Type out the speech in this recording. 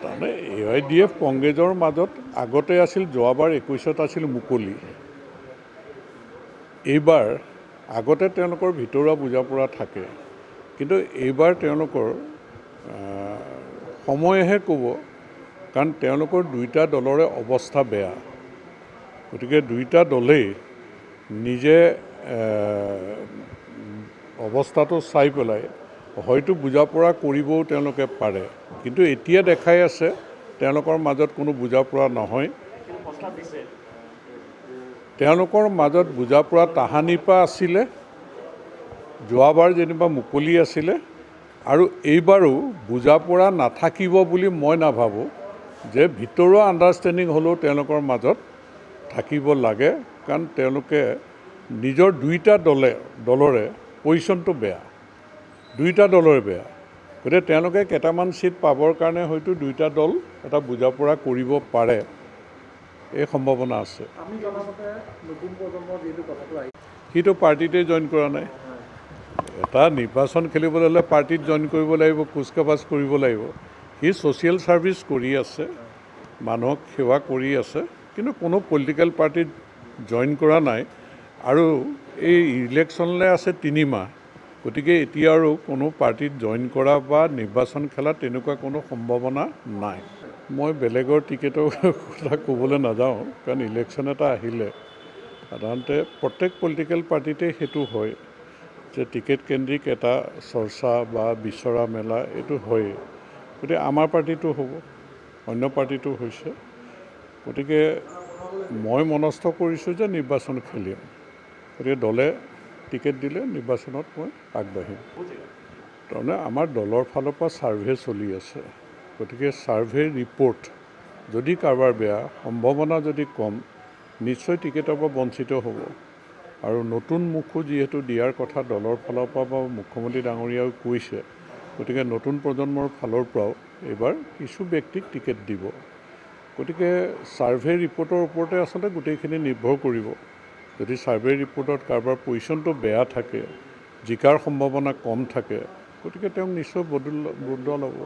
তাৰমানে AIDF কংগ্ৰেছৰ মাজত আগতে আছিল, যোৱাবাৰ 21ত আছিল মুকলি। এইবাৰ আগতে তেওঁলোকৰ ভিতৰুৱা বুজাপৰা থাকে, কিন্তু এইবাৰ তেওঁলোকৰ সময়েহে ক'ব, কাৰণ তেওঁলোকৰ দুইটা দলৰে অৱস্থা বেয়া। গতিকে দুইটা দলেই নিজে অৱস্থাটো চাই পেলাই হয়তো বুজাপৰা কৰিবও তেওঁলোকে পাৰে, কিন্তু এতিয়া দেখাই আছে তেওঁলোকৰ মাজত কোনো বুজাপৰা নহয়। তেওঁলোকৰ মাজত বুজাপৰা তাহানিৰ পৰা আছিলে, যোৱাবাৰ যেনিবা মুকলি আছিলে, আৰু এইবাৰো বুজাপৰা নাথাকিব বুলি মই নাভাবোঁ। যে ভিতৰুৱা আণ্ডাৰষ্টেণ্ডিং হ'লেও তেওঁলোকৰ মাজত থাকিব লাগে, কাৰণ তেওঁলোকে নিজৰ দুইটা দলৰে পজিশ্যনটো বেয়া, দুইটা দলৰে বেয়া। গতিকে তেওঁলোকে কেইটামান ছিট পাবৰ কাৰণে হয়তো দুইটা দল এটা বুজাপৰা কৰিব পাৰে, এই সম্ভাৱনা আছে। সিটো পাৰ্টিতে জইন কৰা নাই। এটা নিৰ্বাচন খেলিবলৈ হ'লে পাৰ্টিত জইন কৰিব লাগিব, কুচকাৱাজ কৰিব লাগিব। সি ছ'চিয়েল ছাৰ্ভিচ কৰি আছে, মানুহক সেৱা কৰি আছে, কিন্তু কোনো পলিটিকেল পাৰ্টিত জইন কৰা নাই। আৰু এই ইলেকশ্যনলৈ আছে 3 মাহ, গতিকে এতিয়া আৰু কোনো পাৰ্টিত জইন কৰা বা নিৰ্বাচন খেলা তেনেকুৱা কোনো সম্ভাৱনা নাই। মই বেলেগৰ টিকেটৰ কথা ক'বলৈ নাযাওঁ, কাৰণ ইলেকশ্যন এটা আহিলে সাধাৰণতে প্ৰত্যেক পলিটিকেল পাৰ্টিতে সেইটো হয় যে টিকেট কেন্দ্ৰিক এটা চৰ্চা বা বিচৰা মেলা এইটো হয়েই। গতিকে আমাৰ পাৰ্টিটো হ'ব, অন্য পাৰ্টিটো হৈছে। গতিকে মই মনস্থ কৰিছোঁ যে নিৰ্বাচন খেলিম। গতিকে দলে টিকেট দিলে নিৰ্বাচনত মই আগবাঢ়িম। তাৰমানে আমাৰ দলৰ ফালৰ পৰা ছাৰ্ভে চলি আছে, গতিকে ছাৰ্ভে ৰিপৰ্ট যদি কাৰোবাৰ বেয়া, সম্ভাৱনা যদি কম, নিশ্চয় টিকেটৰ পৰা বঞ্চিত হ'ব। আৰু নতুন মুখো যিহেতু দিয়াৰ কথা দলৰ ফালৰ পৰা বা মুখ্যমন্ত্ৰী ডাঙৰীয়াও কৈছে, গতিকে নতুন প্ৰজন্মৰ ফালৰ পৰাও এইবাৰ কিছু ব্যক্তিক টিকেট দিব। গতিকে ছাৰ্ভে ৰিপৰ্টৰ ওপৰতে আচলতে গোটেইখিনি নিৰ্ভৰ কৰিব। যদি ছাৰ্ভে ৰিপৰ্টত কাৰোবাৰ পজিশ্যনটো বেয়া থাকে, জিকাৰ সম্ভাৱনা কম থাকে, গতিকে তেওঁক নিশ্চয় বদলোৱা ল'ব।